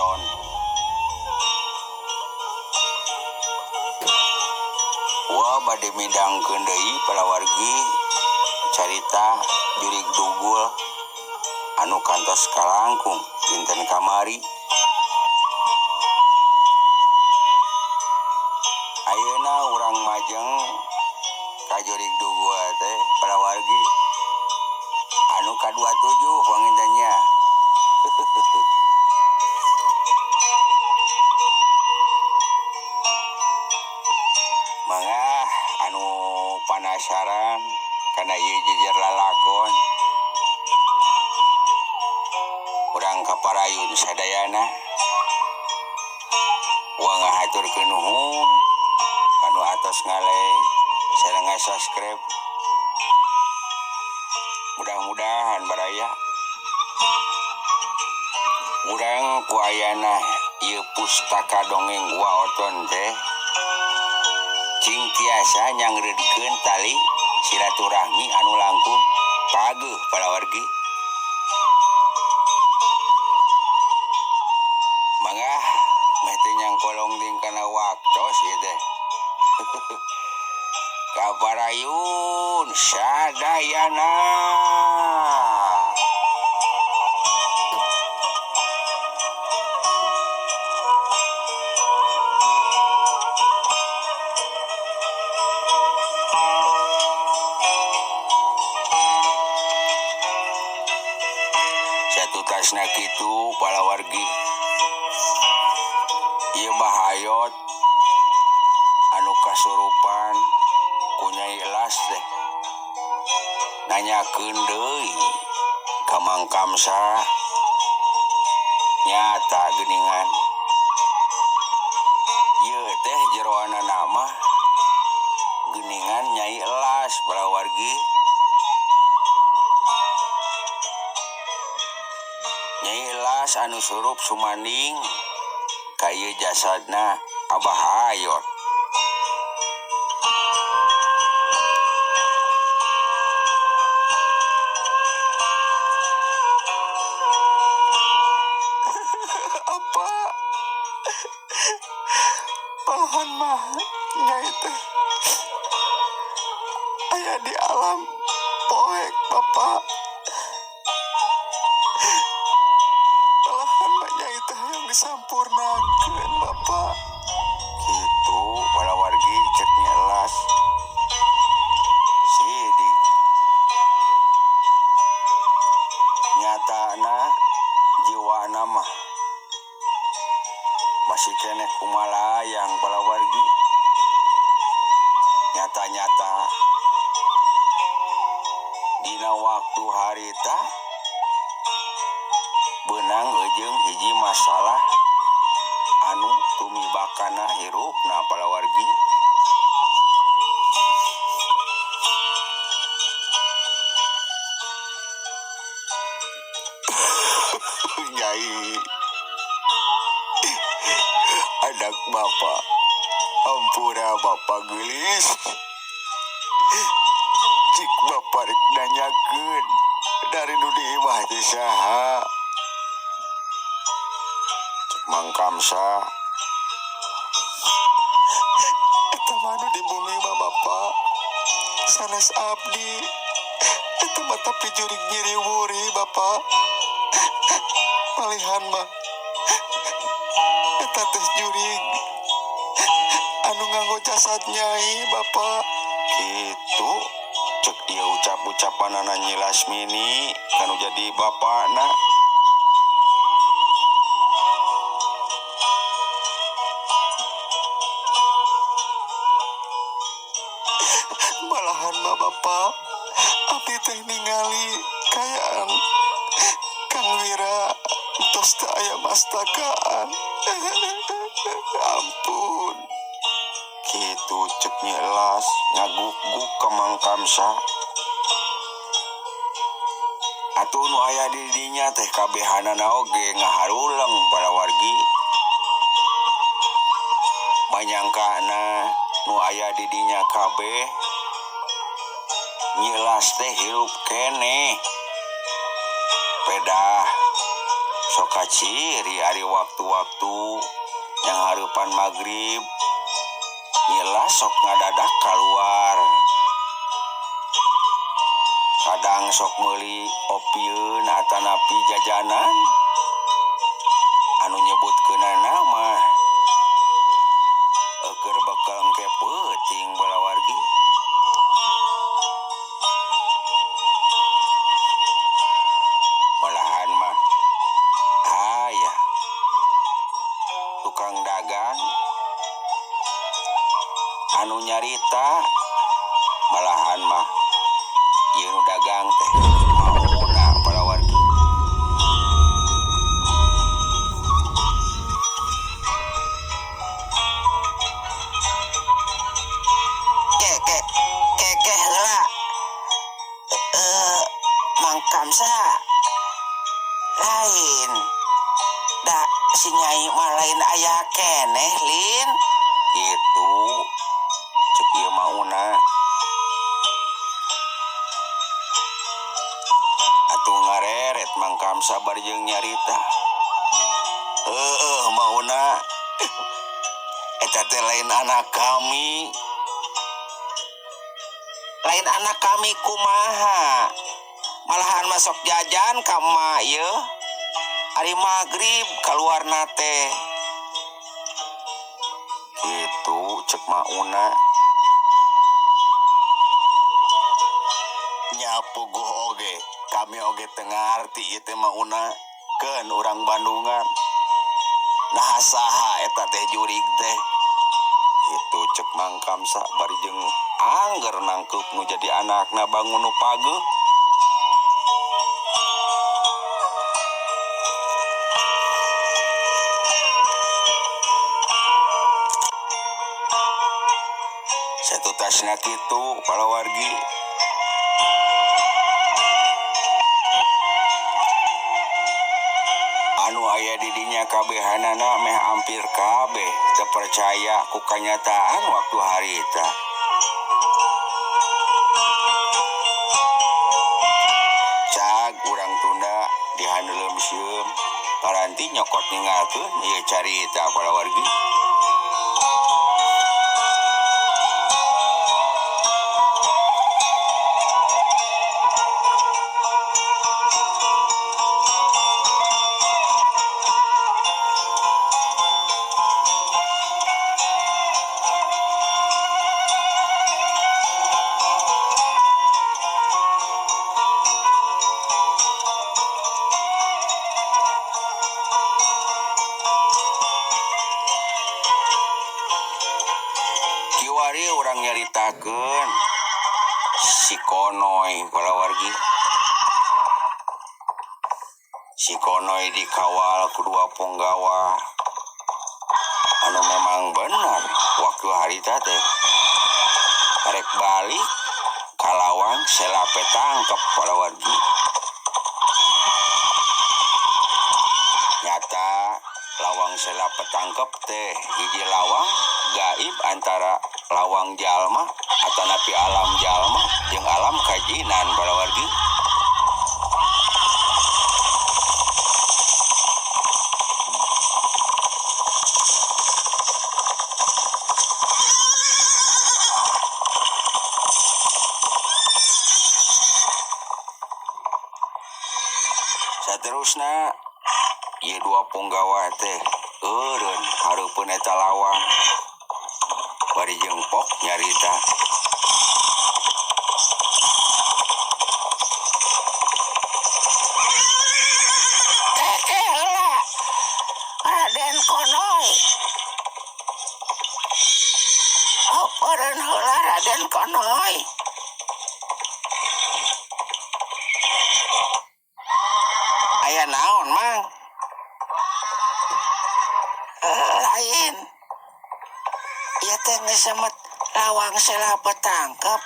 waoton. Wah bade midangkeun deui palawargi carita jurig dugul anu kantos kalangkung dinten kamari. Ayeuna urang majeng ka jurig dugul teh palawargi anu ka-27 pangintennya. Mangah anu penasaran kana ieu jejer lalakon urang kaparayun sadayana uang ngahaturkeun nuhun kanu atos ngale sareng subscribe. Mudah-mudahan baraya urang ku ayana ieu pustaka dongeng waoton teh cing tiasa nyangreudkeun tali silaturahmi anu langkung pageuh palawargi. Mangga meh teu nyangkolong ting kana waktos ieu teh. Kaparayun sadayana. Satutasna kitu palawargi. Ieu bahayot anu kasurupan ku Nyai Elas teh nanyakeun deui ka Mang Kamsa nyata geuningan ieu teh jeroana nama geuningan Nyai Elas palawargi. Nyai Elas anu surup sumanding ka ieu jasadna Abah Hayot. Apa pohon mah Nyai teh aya di alam poek Bapak. Malahan mah Nyai teh yang disampurnakeun Bapak. Kitu palawargi cek Nyai Elas. Sidik nyatana jiwana mah masih keneh kumalayang palawargi. Nyata-nyata dina waktu harita beunang ejeung hiji masalah anu tumibakana hirupna palawargi. Nyai anak Bapak ampura Bapak geulis cik Bapak rek nanyakeun dari nu di imah teh saha. Cek Mang Kamsa eta mah nu di bumi mah Bapak sanes abdi eta mah tapi jurig nyiriwuri Bapak. Malihan mah eta teh jurig anu nganggo jasad Nyai Bapak. Kitu cek ieu ucap-ucapanana Nyi Lasmini kanu jadi bapakna. Malahan mah Bapak abdi teh ningali kayaan Kang Wira entos teu aya mastakaan. Ampun. Kitu cek Nyai Elas ngaguk-guk ka Mang Kamsa. Atuh nu aya di dinya teh kabehanana oge ngaharuleng palawargi. Manyangkana nu aya di dinya kabeh Nyi Elas teh hirup keneh. Pedah sok kaciri ari waktu-waktu yang harapan maghrib nyilas sok ngadadak keluar kadang sok meuli opieun atanapi jajanan anu nyebutkeunana mah keur bakal engke peuting balawargi malahan mah aya tukang dagang anu nyarita malahan mah ieu nu dagang teh mauna balawargi kekeh heula mangkamsa lain da si nyai mah lain aya keneh lin gitu cek ieu mauna atuh ngareret mangkamsa bari jeung nyarita mauna eta teh lain anak kami kumaha malahan masuk jajan ka emak ye hari maghrib keluarna teh gitu cek mauna nyapu guh oge kami oge tengah arti ieu teh mauna keun urang Bandungan nah saha eta teh jurig teh itu cek mangkamsa bari jeung angger nangkep nu jadi anakna bangun nu pageuh satutasna kitu palawargi anu aya di dinya kabehanana meh hampir kabeh teu percaya ku kanyataan waktu harita cag urang tunda dihandeuleum sieum paranti nyokot ningalkeun ieu carita palawargi kiwari urang nyaritakeun si Konoy palawargi si Konoy dikawal ku dua punggawa anu memang benar waktu harita teh karek balik ka lawang selape tangkep palawargi nyata lawang selape tangkep teh hiji lawang gaib antara lawang jalma atanapi alam jalma jeung alam kajinan balawargi saterusna ieu dua punggawa teh eureun hareupeun eta lawang bari jeung pok nyarita heula Raden Konoy eureun heula Raden Konoy aya naon mang lain ieu teh geus lawang selape tangkep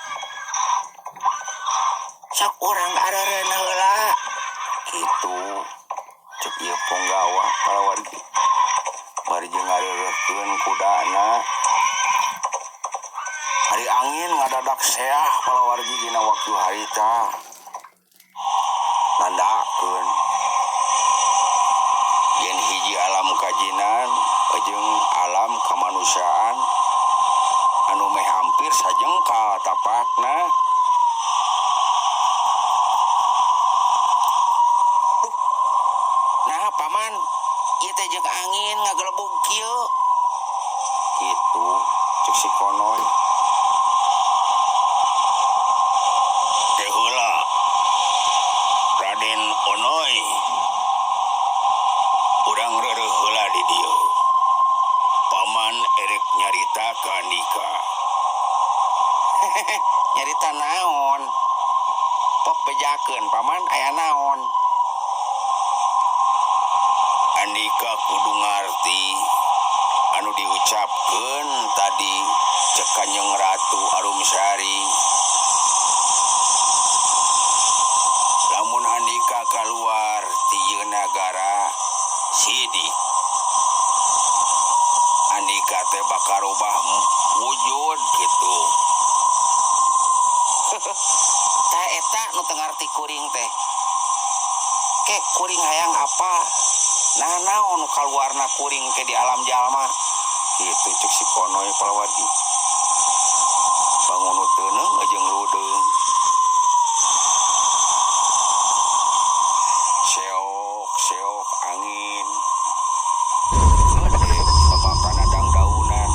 sok urang areureun heula kitu cek ieu punggawa palawargi bari jeung ngareureuhkeun kudana hari angin ngadadak seah palawargi dina waktu harita nandakeun kajinan jeung alam kemanusiaan anu meh hampir sajengkal tapakna. Nah paman, ieu teh jeung angin ngagelebug kieu. Kitu cek si Konoy. Teh heula Raden Onoy. Urang reureuh heula di dieu. Paman erek nyarita ka Andika. Nyarita naon? Pok bejakeun paman aya naon? Andika kudu ngarti anu diucapkeun tadi cek Kanjeng Ratu Arumsari. Lamun Andika kaluar ti ieu nagara sidik, Andika teh bakal rubah wujud gitu. Tah eta nu teu ngarti kuring teh. Kek kuring hayang apa? Nah naon kaluarna kuring ke di alam jalma. Kitu cek si Konoy palawargi. Bangun teuneng jeung ludeung. Seok angin. Ade babakan adang daunan.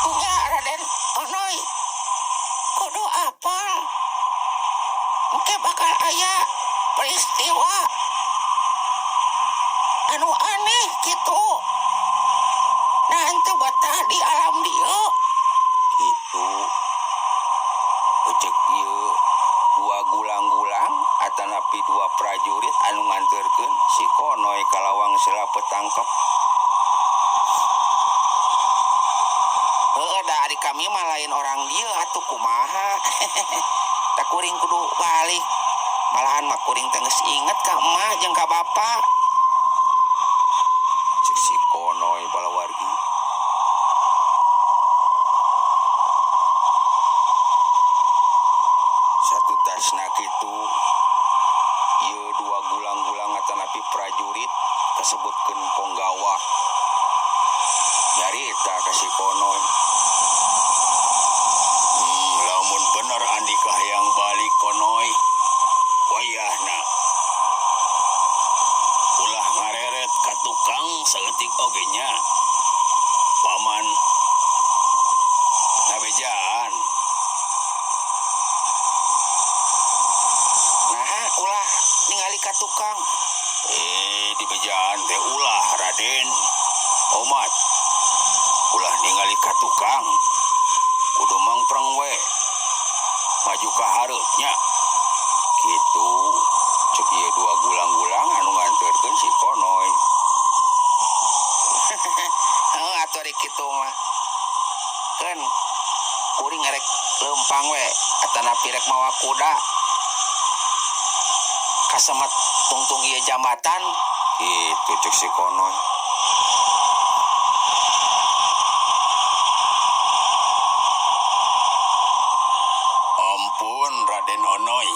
Enggak Raden Onoy. Kudu apa? Engke bakal aya peristiwa anu aneh gitu. Nah ente betah di alam dieu. Gitu. Cek ieu dua gulang-gulang atanapi dua prajurit anu nganterkeun si Konoy ka lawang sela petangkep. Heueuh da ari kami mah lain orang dieu atuh kumaha. Tak kuring kudu balik. Malahan mah kuring teh geus inget ka emak jeung ka bapa. Cek si Konoy balawargi. Satu tasna kitu ieu dua gulang-gulang atanapi prajurit kasebutkeun Ponggawa. Nyarita ka si Konoy. Lamun bener Andika hayang balik Konoy, wayahna ulah ngareret ka tukang saeutik oge nya. Paman ngabejaan. Nah, ulah ningali ka tukang. Di bejaan teh ulah Raden. Omat. Ulah ningali ka tukang. Kudu mangpreng we. Maju ka hareupnya. Kitu cek ieu dua gulang-gulang anu nganterkeun si Konoy. Heuh atuh ari kitu mah. Keun kuring rek leumpang we atanapi rek mawa kuda. Kasemet tungtung ieu jambatan. Kitu cek si Konoy. Ampun Raden Onoy.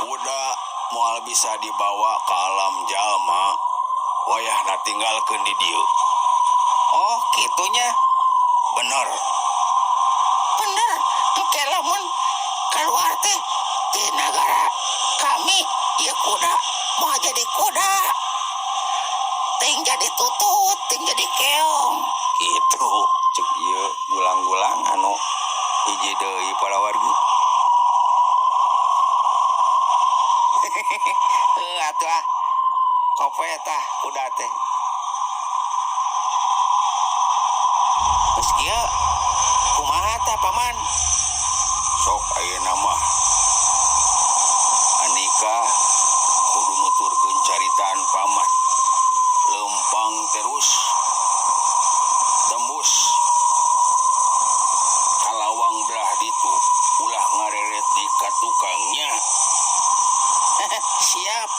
Kuda moal bisa dibawa ke alam jalma. Wayahna tinggalkeun di dieu. Oh, kitunya. Bener. Bener. Engke lamun kaluar teh di negara kami ieu kuda mau jadi kuda. Ting jadi tutut, ting jadi keong. Gitu. Cek ieu gulang-gulang anu hiji deui palawargi. Atuh ah. Kopoe tah kuda teh. Geus kieu kumaha tah paman? Sok ayeuna mah Andika kudu nuturkeun caritaan paman. Lempang terus tembus kalawang belah ditu ulah ngareret di katukangnya. Siap.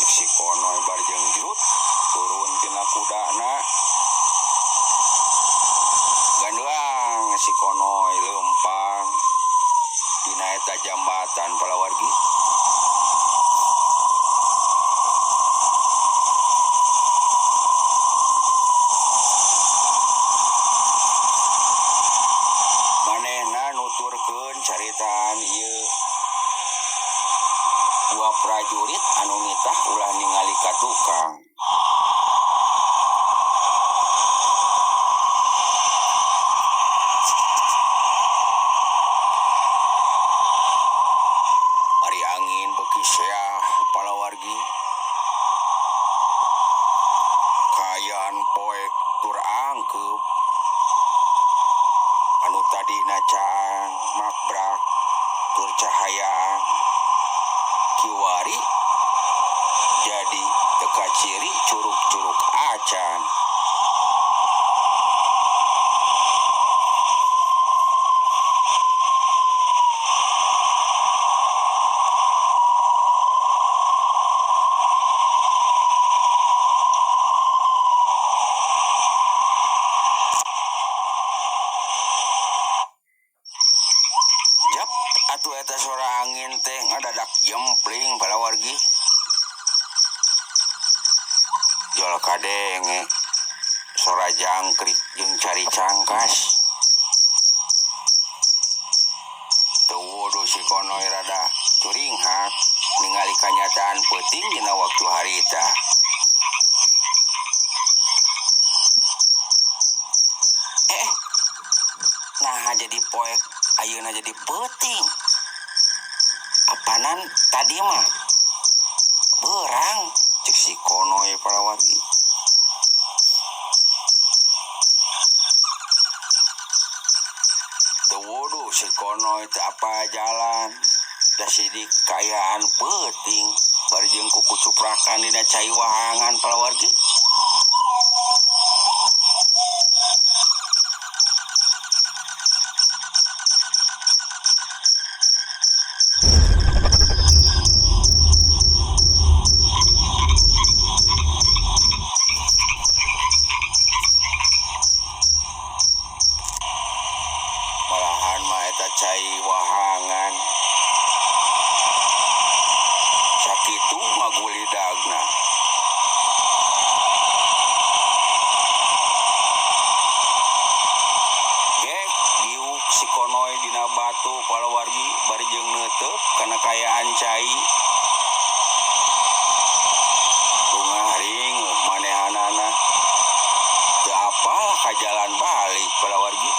Si Konoy barjeng jerut turun tina kudana. konoy lempang dina eta jambatan palawargi. Manehna nuturkeun caritaan ieu dua prajurit anu nitah ulah ningali ka tukang. Ari angin beuki seah palawargi. Kaayaan poek tur angkeup. Anu tadina caan makbrak tur cahayaan. Kiwari jadi teka ciri curug-curug acan. Jap atuh eta suara angin teh ngadadak jempling palawargi. Jol kadenge suara jangkrik jeung cari cangkas. Teu wudu si konoy rada curinghat ningali kanyataan peuting dina waktu harita. Nah jadi poek ayeuna jadi peuting. Apanan tadi mah beurang cek si konoy palawargi. Teu wudu si konoy teu apa jalan da sidik kaayaan peuting bari jeung kukucuprakan dina cai wahangan palawargi. Malahan mah eta cai wahangan sakitu ngagulidagna. Gek giuk si konoy dina batu palawargi bari jeung neuteuk kana kaayaan cai. Tungah ring manehanana teu apal ka jalan balik palawargi.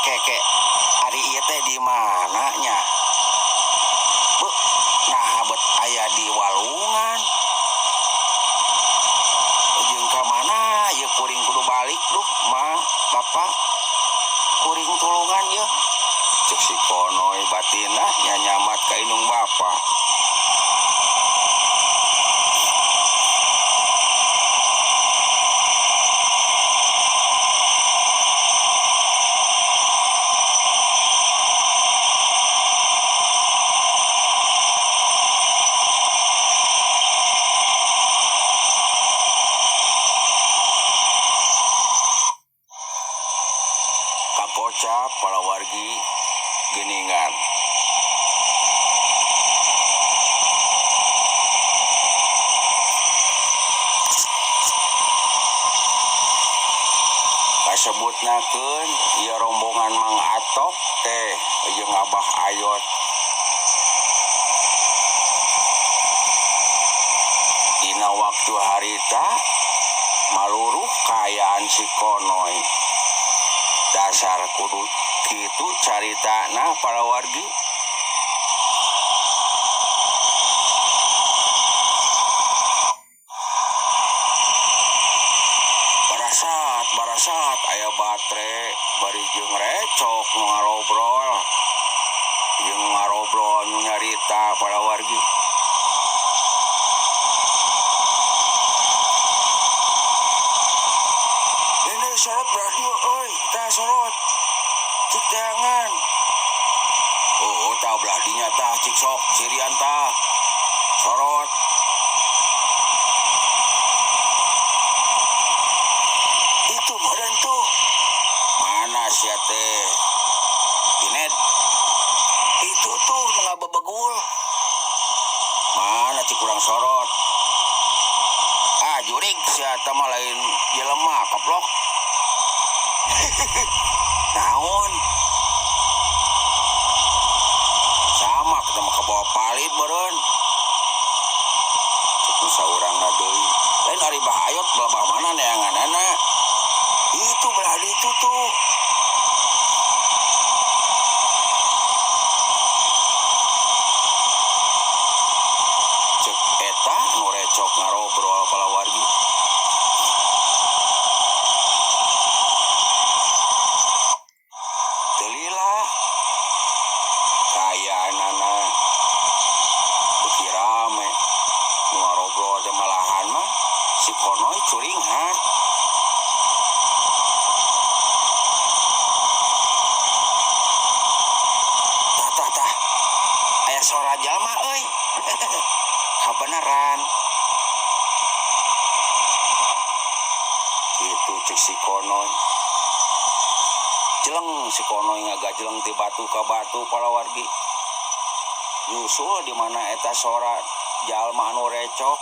Kek ari ieu teh di mana nya? Beuh, nah bet aya di walungan. Jeung ka mana ieu kuring kudu balik duh, Ma, Bapak. Kuring tulungan ieu. Cek si konoy batinna nya nyamat ka indung bapa. Kakocap palawargi geuningan. Kasebutnakeun ieu rombongan Mang Atok teh jeung Abah Ayot. Dina waktu harita maluruh kaayaan si konoy. Dasar kudu kitu caritana palawargi. Barasat aya batre bari jeung recok nu ngarobrol. Jeung ngarobrol nu nyarita palawargi. Ini sorot radio euy, tah sorot. Cik teangan. Oh, tah belah dinya tah cik sok sirian tah. Sorot. Itu badan tuh. sia teh Dinet itu tuh mengababagul mana cik kurang sorot jurig sia mah lain jelema kaplok naon sama kita mah kabawa palit beureun cek saurangna deui lain ari bahayot belah mana neanganana itu belah itu tuh cek eta nu recok ngarobrol palawargi telilah kayaanana beuki rame nu ngarobrol teh malahan mah si konoy curingan tah aya suara jalma euy kabeneran gitu cek si konoy jeleng si konoy ngagajeleng ti batu ka batu palawargi nyusul di mana eta sora jalma anu recok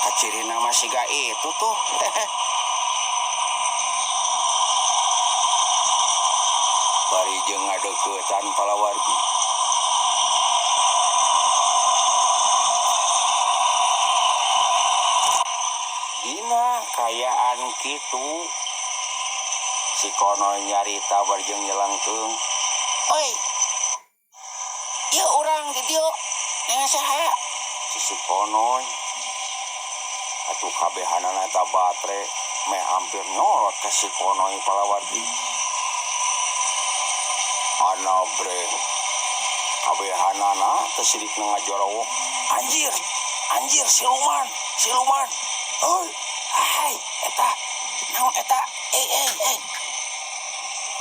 kacirina masih gak itu tuh bari jeung ngadeuketan palawargi dina kayaan kitu si konoy nyarita bari jeung nyelengkeung oi ieu urang di dieu nengan saha si konoy atuh kabehanana eta batre meh hampir nyorot ka si konoy palawargi ana bre kabehanana teh sidik ngajorowok anjir siluman oi hai eta naon eta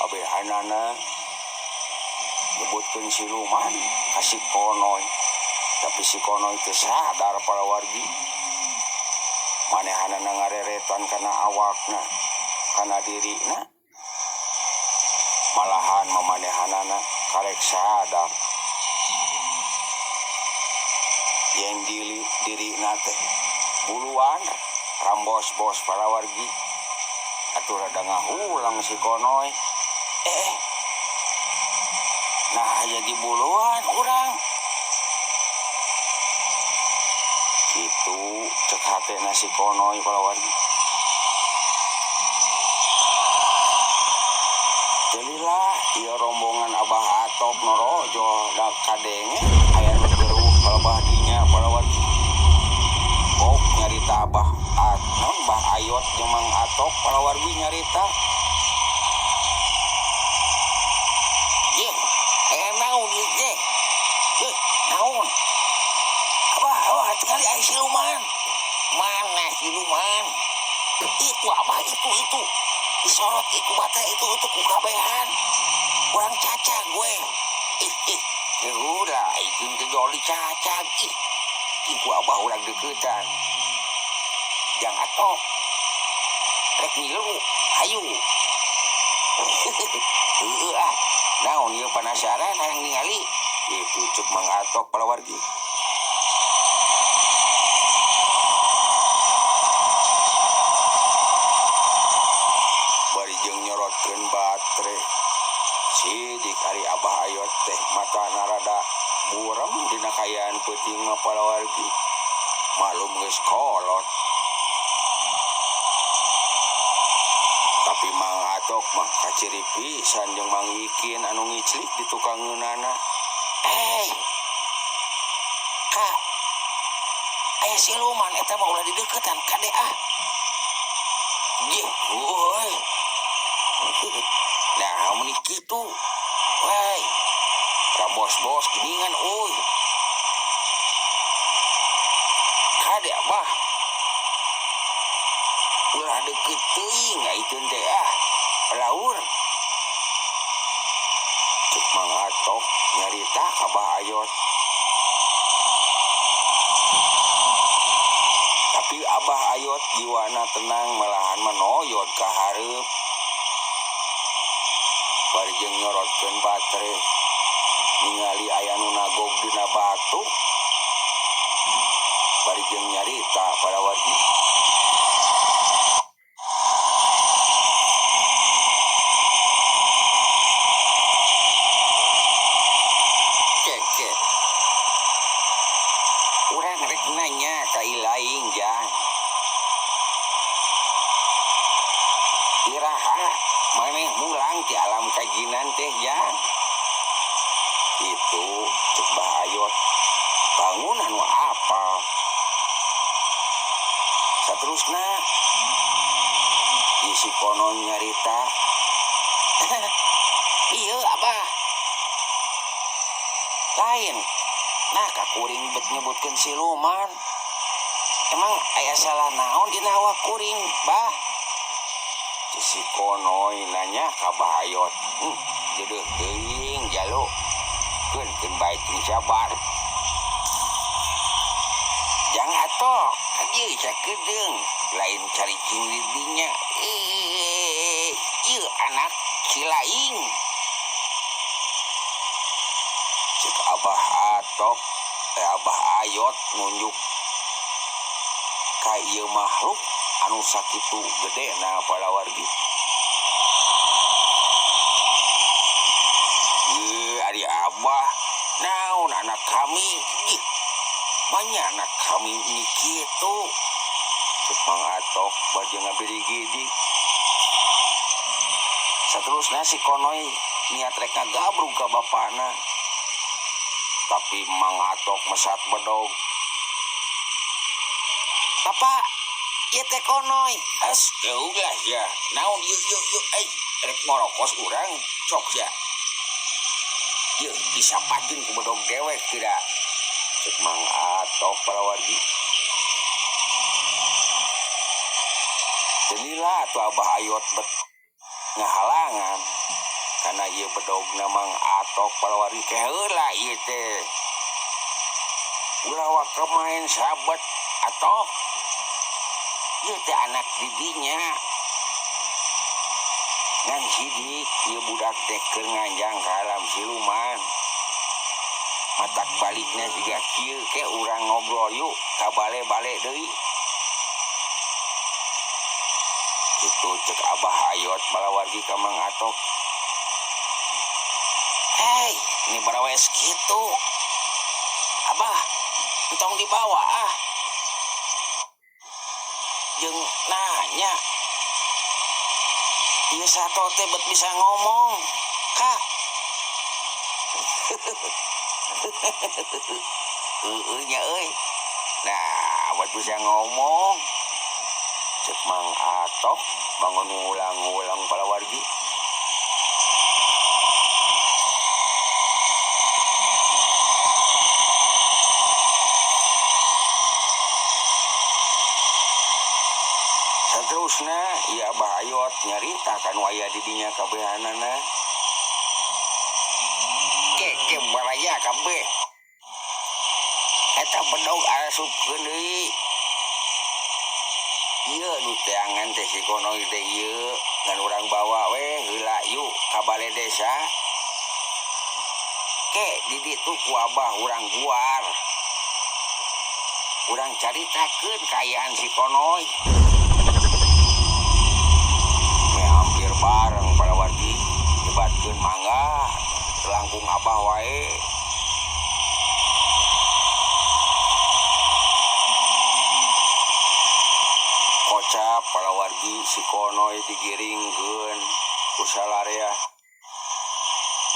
kabehanana nyebutkeun siluman ka si konoy tapi si konoy teh sadar palawargi manehanana ngareretan kana awakna kana dirina malahan mamanehanana karek sadar yen dirina teh buluan rambos-bos palawargi atuh rada ngahulang si konoy nah jadi buluan urang gitu cek hatena si konoy palawargi jelilah ieu rombongan Abah Atok norojo da kadenge aya nu geuruh kalebah dinya palawargi kok nyarita Abah Atok Bah Ayot jeung Mang Atok palawargi nyarita naon ye naon abah sekali aya siluman mana siluman itu abah itu disorot itu bata itu ku kabehan kurang cacang gue udah itu joli cacang itu abah urang deketan jang Atok rek ngilu ayo naon ieu penasaran hayang ningali itu cuk Mang Atok palawargi bari jeung nyorotkeun batre sidik ari Abah Ayot teh mata narada burem dina kayaan peuting palawargi malum geus kolot tapi Mang Atok mah kaciri pisan jeung Mang Ikin anu ngiclik di tukang ngeunana kak aya siluman eta mah ulah di deketan kade Ye, woi. Nah, menik gitu. Woi. Bos geningan, oi. Kade abah. Ulah deket teuing ayeuna teh laur. Cek Mang Atok nyarita ka Abah Ayot. Tapi Ti Abah Ayot jiwana tenang malahan menoyot ka hareup. Bari jeung nyorotkeun batere ningali aya nu nagog dina batu. Bari jeung nyarita para wargi. Keke. Urang rek nanya ka ilaing jang. Iraha maneh mulang ti alam kajinan teh jang. Itu cek Bahayot bangunan nu apal. Saterusna isi konon nyarita. Iya Abah. Lain. Nah kakuring bet nyebutkeun siluman. Emang aya salah naon dina awak kuring, Bah? Si konoy nanya ka Bahayot. Jodoh teuing jalo. Keun baik jeung sabar. Jang atok, adieu sakedeung, lain caricing didinya. Ieu anak Cilaing. Cek Abah Atok, Abah Ayot nunjuk ka ieu makhluk anu sakitu gedena palawargi. Ari Abah, naon anak kami? Banyak anak kami ini kitu. Cek Mang Atok bari ngabiri gidi. Saterusna si konoy niat rek ngagabrug ka bapana. Tapi Mang Atok mesat bedog. Bapak, ieu teh konoy. Eulah ya. Naon yuk rek ngorokos urang sok ya. Yuk disapatin ku bedog dewek tidak. Cek Mang Atok palawargi. Jenilah tu Abah Ayot bet ngahalangan karena ieu bedogna Mang Atok palawargi keheula ieu teh. Ulah waka main sabet Atok. Ieu teh anak didinya. Ngan sidik ieu budak teh keur nganjang ka alam siluman. Matak baliknya juga kieu ke urang ngobrol yuk ka bale-bale deui. Itu cek Abah Ayot balawargi ka Mang Atok. Hei, ini barawes kitu. Abah, entong dibawa ah. Jeung nanya. Ieu sato teh bet bisa ngomong. Kak. Nya euy. Nah, buat bisa ngomong. Cek Mang Atok bangun ulang-ulang palawargi. Saterusna ieu Abah Ayot nyarita kanu aya di dinya kabehanana. Ke baraya kabeh. Eta bedog arasupkeun deui. Ieu nu teangan teh si konoy teh ieu ngan urang bawa we heula yuk ka balai desa. Ke di ditu ku Abah urang guar. Urang caritakeun kaayaan si konoy. Me hampir bareng palawargi nyebatkeun mangga langkung Abah wae. Kocap palawargi si konoy digiringkeun ku salarea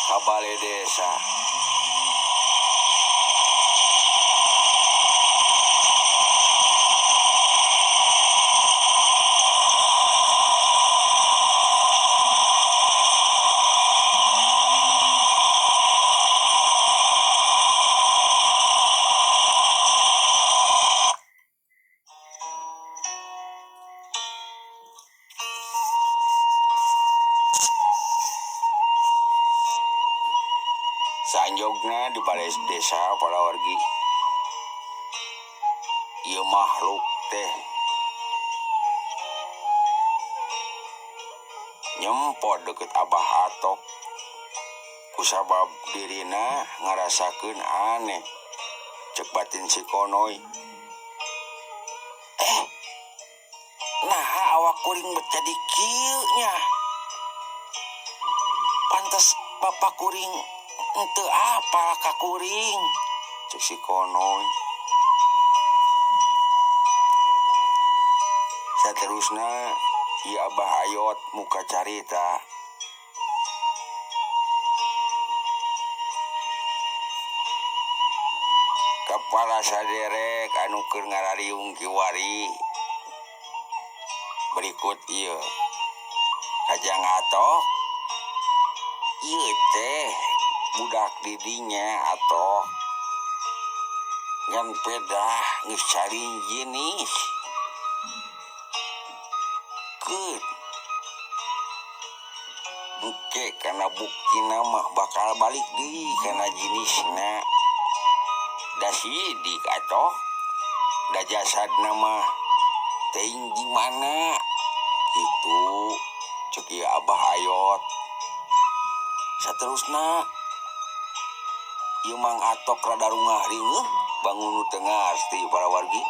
ka balai desa. Sanjogna di balai desa palawargi. Ieu makhluk teh nyempot deket Abah Atok kusabab dirina ngarasakeun aneh cek batin si Konoy. Nah awak kuring jadi kieu nya. Pantes bapak kuring henteu apal ka kuring cek si Konoy. Saterusna ieu Abah Ayot muka carita. Kepala saderek anu keur ngarariung kiwari berikut ieu. Kajang Atok ieu teh budak didinya Atok ngan pedah geus cari jenis keut engke kana buktina mah bakal balik deui kana jenisna. Da sidik Atok da jasadna mah teuing gimana gitu cek ieu Abah Ayot. Saterusna ieu Mang Atok rada rungah riweuh bangun nu teu ngarti para wargi.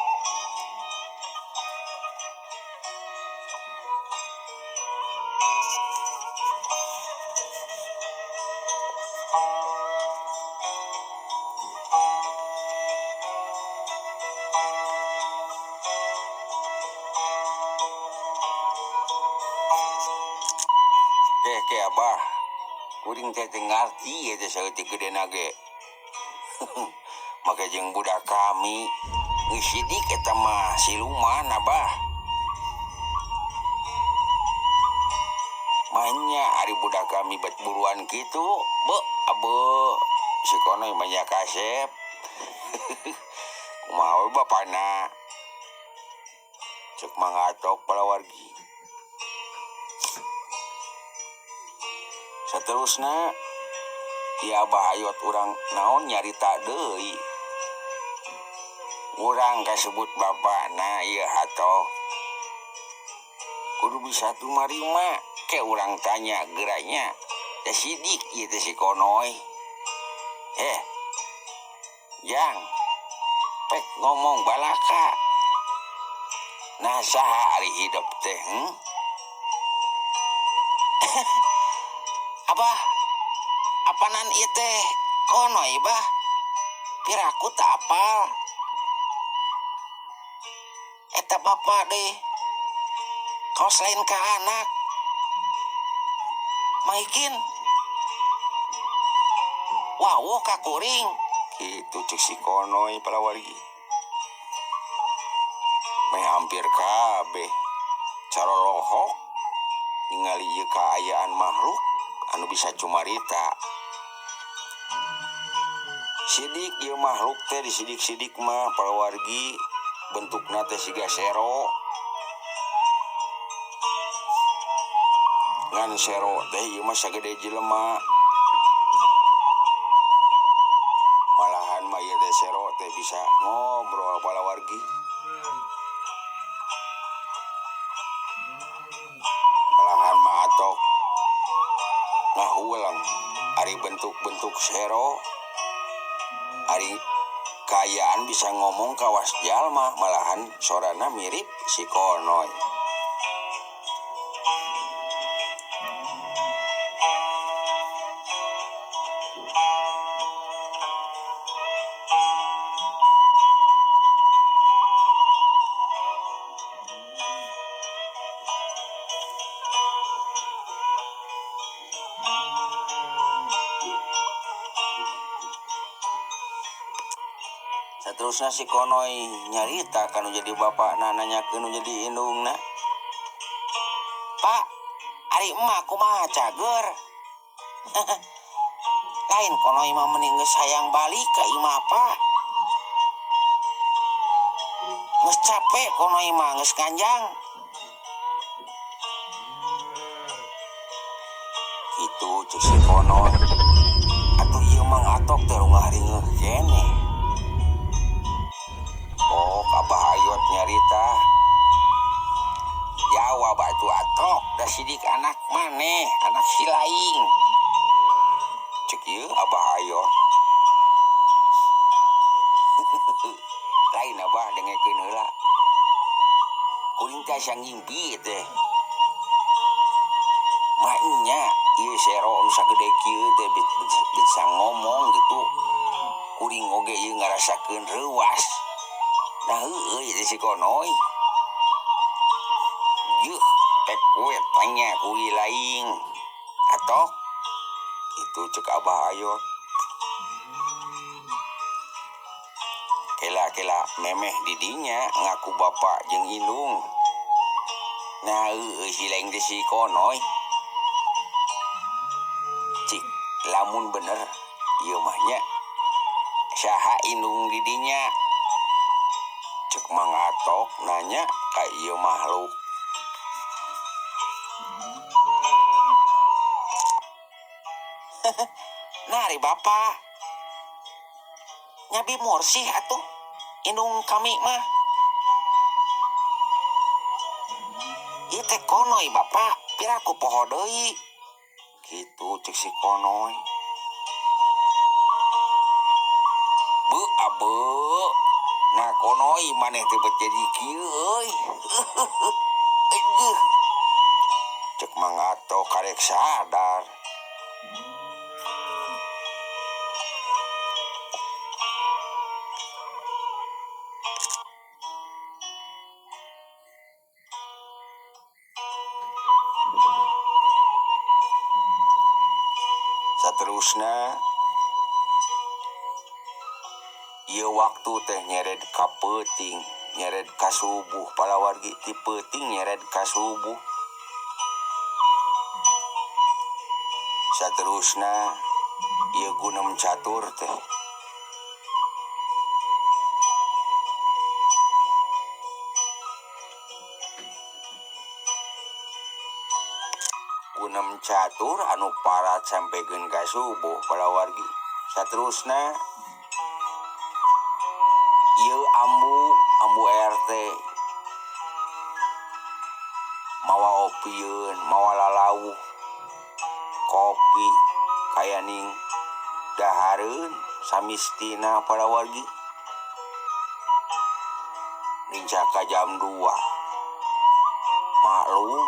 Ke Abah kuring teh teu ngarti eta saeutik gedena ge. Make jeung budak kami geus sidik eta mah siluman Abah. Manya ari budak kami bet buruan kitu, be abe si Konoy manya kasep. Kumaha we bapana? Cek Mang Atok para wargi. Saterusna ieu Abah Ayot urang naon nyarita deui. Urang kasebut bapana ieu Atok kudu bisa tumarima ke urang tanya geranya da sidik ieu teh si Konoy. Jang pek ngomong balaka. Nah saha ari hidup teh Abah, apanan ieu teh Konoy bah? Piraku tak apal. Eta bapak deh, kaos lain ka anak. Maikin, wawuh ka kuring. Kitu cek si Konoy para wargi. Meh hampir kabeh carolohok ningali ieu kaayaan makhluk anu bisa cumarita. Sidik ieu makhluk teh disidik-sidik mah para wargi bentukna teh siga sero. Ngan sero teh ieu mah sagede jelema. Malahan mah ieu teh sero teh bisa ngobrol para wargi. Malahan mah Atok ngahulang ari bentuk-bentuk sero, ari kaayaan bisa ngomong kawas jalma, malahan sorana mirip si Konoy. Saterusna si Konoy nyarita kanu jadi bapak nanyakeun nu jadi indungna. Pak, ari emak kumaha cager? Lain Konoy mah mending geus hayang balik ka imah Pak. Geus capek Konoy mah geus kanjang. Kitu cek si Konoy. Atuh ieu Mang Atok teh rungah riweuh keneh. sok abah ayot nyarita. Jawab atuh atok da sidik anak maneh, anak si laing. Cek ieu abah ayot. Lain abah dengekeun heula. Kuring teh asa ngimpi teh. Maknya ieu sero anu sagede kieu teh bisa ngomong gitu. Kuring oge ieu ngarasakeun reuas. Nah heueuy teh si konoy. Yuh, tek gue tanya kuwi laing. Atok itu cek abah ayot. Kela memeh didinya ngaku bapak jeung indung. Nah si laing teh si konoy. Cik lamun bener ieu mah nya saha indung didinya. Cek Mang Atok nanya ka ieu makhluk. Nari bapak nyabi morsih atuh indung kami mah. Ieu teh konoy bapak piraku poho deui. Gitu cek si konoy. Beu abeu. Nah konoy maneh teh bet jadi kieu euy. Cek Mang Atok karek sadar. Saterusna ieu waktu teh nyered ka peuting, nyered ka subuh palawargi ti peuting nyered ka subuh. Saterusna ieu gunem catur teh. Gunem catur anu parat sampekeun ka subuh palawargi. Saterusna ieu ambu RT mawa opieun, mawa lalauh kopi kayaning dahareun samistina palawargi. Nincak ka jam 2 maklum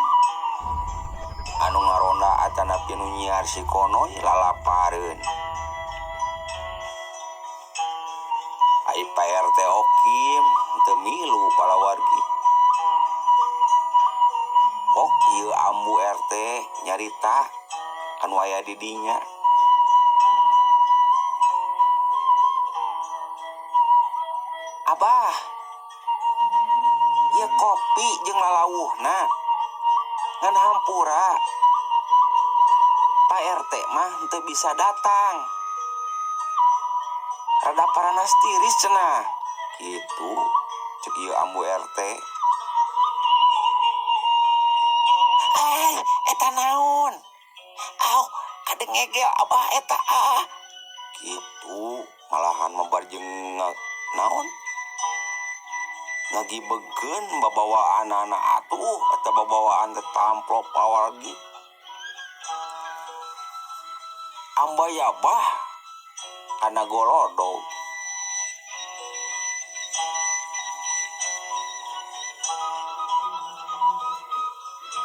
anu ngaronda atanapi nu nyiar si konoy lalapareun. Ai Pak RT okim teu milu palawargi. Pok ieu ambu RT nyarita anu aya di dinya. Abah, ieu kopi jeung lalauhna ngan hampura. Pak RT mah teu bisa datang. Rada paranas tiris cenah. Gitu cek ieu ambu RT. Eta naon? Aw, ade ngegel abah eta ah. Gitu malahan mabar jeung naon? Ngagibegeun babawaan anak atuh eta babawaan teh tamplop pawargi. Amba ya bah kana golodog.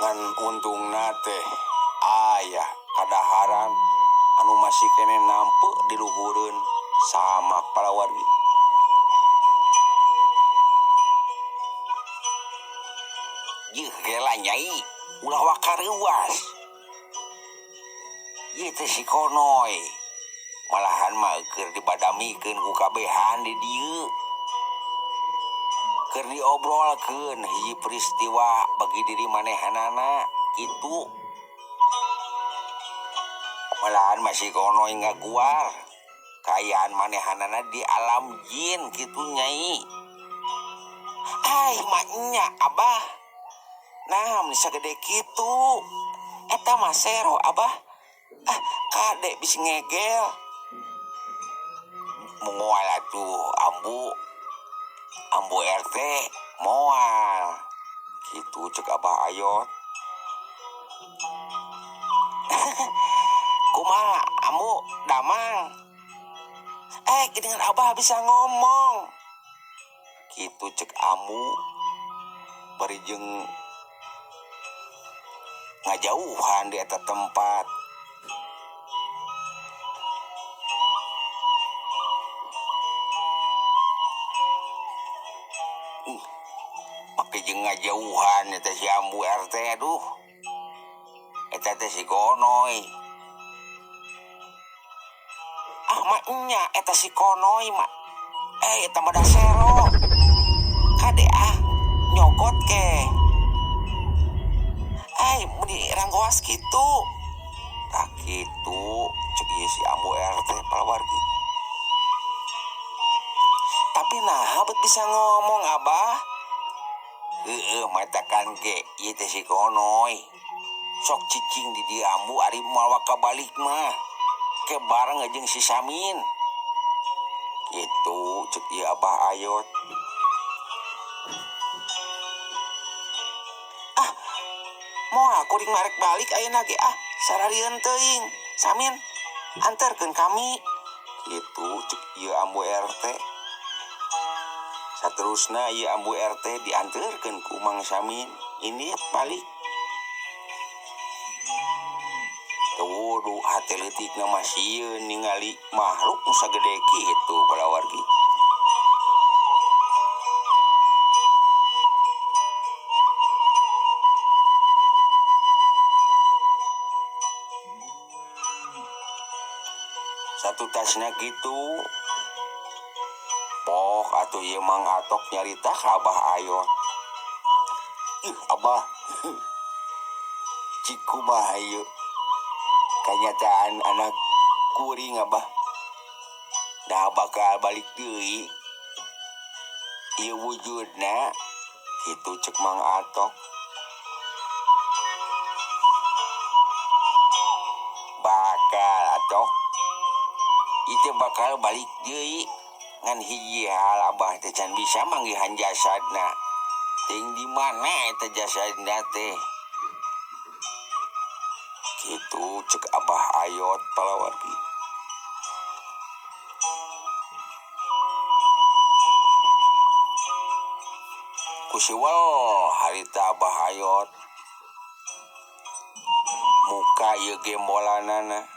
Ngan untungna teh aya kadaharan anu masih kene nampe di luhureun sama palawargi. Yeuh gela nyai ulah wakareuwas. Ieu teh si konoy malahan mah keur dibadamikeun ku kabehan di dieu. Keur diobrolkeun hiji peristiwa bagi diri manehanana kitu. Malahan masih konoy ngaguar kayaan manehanana di alam jin kitu nyai. Ai maknya abah. Nah mun sagede kitu eta mah sero abah. Kade bisa ngegel. Moal atuh ambu ambu RT moal gitu cek Abah Ayot. Kumaha ambu damang dengan Abah bisa ngomong gitu cek amu bari jeung ngajauhan di eta tempat. Make jeung ngajauhan eta si ambu RT aduh. Eta teh si Konoy. Mak nya eta si Konoy mak. Eta mah dasero. Kade nyogot ke. Meni ranggoas kitu. Tak kitu cek ieu si ambu RT palawargi. Tapi nah bet bisa ngomong Abah. Matakan ge ieu teh si Konoy. Sok cicing di dieu ambu ari mawa kabalik mah. Ke bareng jeung si Samin. Gitu cek ieu Abah Ayot. Moal kuring marek balik ayeuna ge sararieun teuing. Samin anterkeun kami. Gitu cek ieu ambu RT. Saterusna ieu ambu RT dianterkeun ku Mang Samin. Ini balik. Waduh, hati leutikna mah sieun ningali makhluk nu sagede kitu palawargi. Satu tasna gitu. Pok atuh ieu Mang Atok nyarita ka Abah Ayot. Abah. Ciku mah ieu kanyataan anak kuring Abah. Dah bakal balik deui. Ieu wujudna kitu cek Mang Atok. Bakal Atok. Itu bakal balik deui. Ngan hiji hal Abah teh can bisa manggihan jasadna. Ting di mana eta jasadna teh? Gitu cek Abah Ayot palawargi. Kusiwal harita Abah Ayot. Muka ieu gembolanana.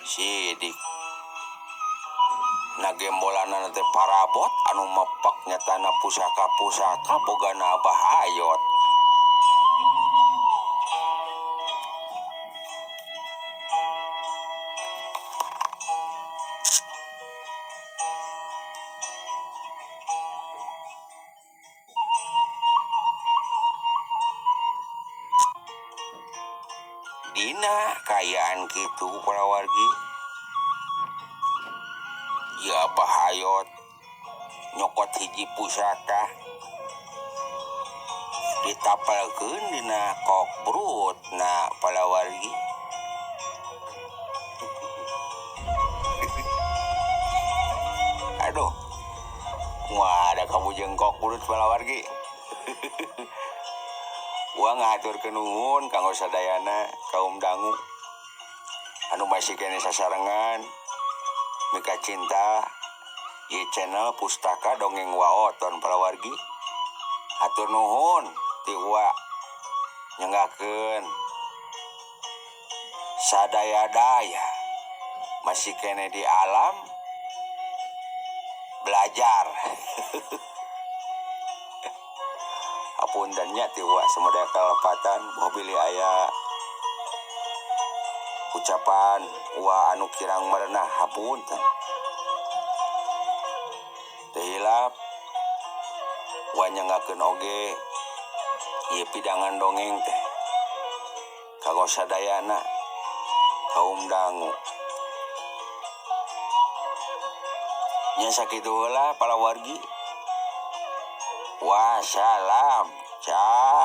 Sidik. Na gembolanana teh parabot anu mepak nyatana pusaka-pusaka bogana Abah Ayot. Dina kayaan kitu palawargi. Ya Abah Ayot nyokot hiji pusaka ditapelkeun dina kok brut na palawargi. Aduh, wah ada kamu jengkok brut palawargi. Gua ngaturkeun nuhun kanggo sadayana kaum dangu anu masih kene sasarengan mika cinta ieu channel Pustaka Dongeng Waoton palawargi. Atur nuhun ti gua nyenggakeun sadaya-daya masih kene di alam belajar. Apuntennya ti gua semedaya kalepatan mobil aya ucapan wa anu kirang merenah hapunten. Teu hilap wa nyanggakeun oge ieu pidangan dongeng teh kanggo sadayana kaum dangu. Nya sakitu heula palawargi. Wassalam. Ciao.